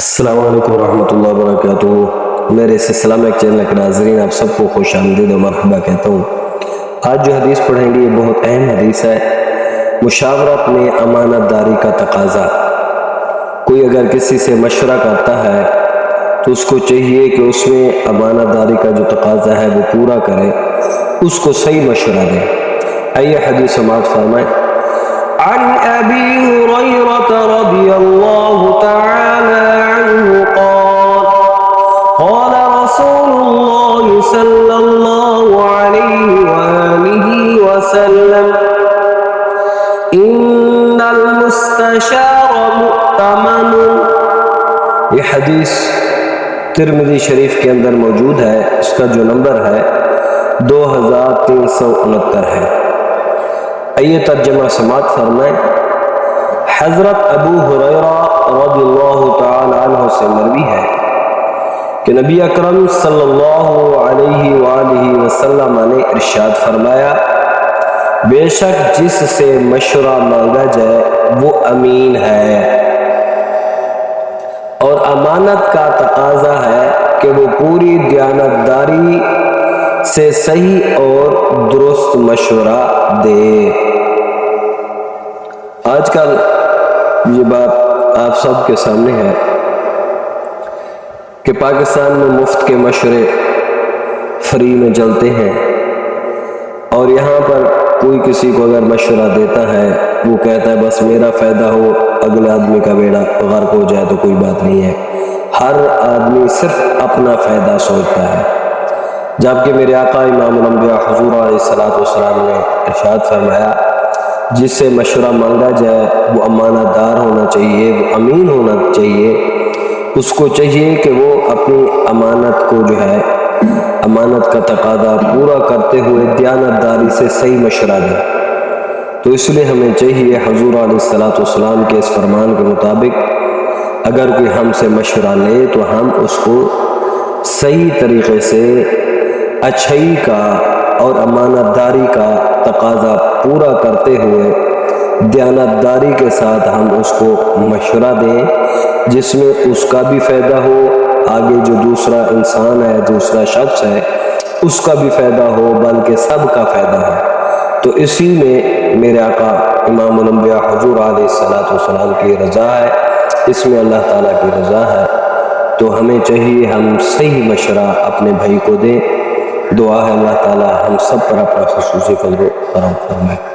السلام علیکم ورحمۃ اللہ وبرکاتہ۔ میرے سلسلہ میں چینل کے ناظرین آپ سب کو خوش آمدید و مرحبا کہتا ہوں۔ آج جو حدیث پڑھیں گے یہ بہت اہم حدیث ہے، مشاورت میں امانت داری کا تقاضا۔ کوئی اگر کسی سے مشورہ کرتا ہے تو اس کو چاہیے کہ اس میں امانت داری کا جو تقاضا ہے وہ پورا کرے، اس کو صحیح مشورہ دے۔ آئیے حدیث سماعت فرمائیں۔ عن أبي هريرة رضي الله تعالى عنه قال رسول الله صلى الله عليه وآله وسلم إن المستشار مؤتمن۔ یہ حدیث ترمذی شریف کے اندر موجود ہے، اس کا جو نمبر ہے 2369 ہے۔ آئیے ترجمہ سماعت فرمائیں۔ حضرت ابو ہریرہ رضی اللہ تعالی عنہ سے مروی ہے کہ نبی اکرم صلی اللہ علیہ وآلہ وسلم نے ارشاد فرمایا، بے شک جس سے مشورہ مانگا جائے وہ امین ہے، اور امانت کا تقاضا ہے کہ وہ پوری دیانتداری سے صحیح اور درست مشورہ دے۔ آج کل یہ بات آپ سب کے سامنے ہے کہ پاکستان میں مفت کے مشورے فری میں چلتے ہیں، اور یہاں پر کوئی کسی کو اگر مشورہ دیتا ہے وہ کہتا ہے بس میرا فائدہ ہو، اگلے آدمی کا بیڑا غرق ہو جائے تو کوئی بات نہیں ہے۔ ہر آدمی صرف اپنا فائدہ سوچتا ہے، جبکہ میرے آقا امام الانبیاء حضور علیہ السلام نے ارشاد فرمایا، جس سے مشورہ مانگا جائے وہ امانت دار ہونا چاہیے، وہ امین ہونا چاہیے، اس کو چاہیے کہ وہ اپنی امانت کو جو ہے امانت کا تقاضا پورا کرتے ہوئے دیانتداری سے صحیح مشورہ دے۔ تو اس لیے ہمیں چاہیے حضور علیہ السلام کے اس فرمان کے مطابق اگر کوئی ہم سے مشورہ لے تو ہم اس کو صحیح طریقے سے اچھائی کا اور امانت داری کا تقاضا پورا کرتے ہوئے دیانتداری کے ساتھ ہم اس کو مشورہ دیں، جس میں اس کا بھی فائدہ ہو، آگے جو دوسرا انسان ہے، دوسرا شخص ہے، اس کا بھی فائدہ ہو، بلکہ سب کا فائدہ ہو۔ تو اسی میں میرے آقا امام الانبیاء حضور علیہ السلام کی رضا ہے، اس میں اللہ تعالیٰ کی رضا ہے۔ تو ہمیں چاہیے ہم صحیح مشورہ اپنے بھائی کو دیں۔ دعا ہے اللہ تعالیٰ ہم سب پر اپنا خصوصی فضل و کرم فرمائے۔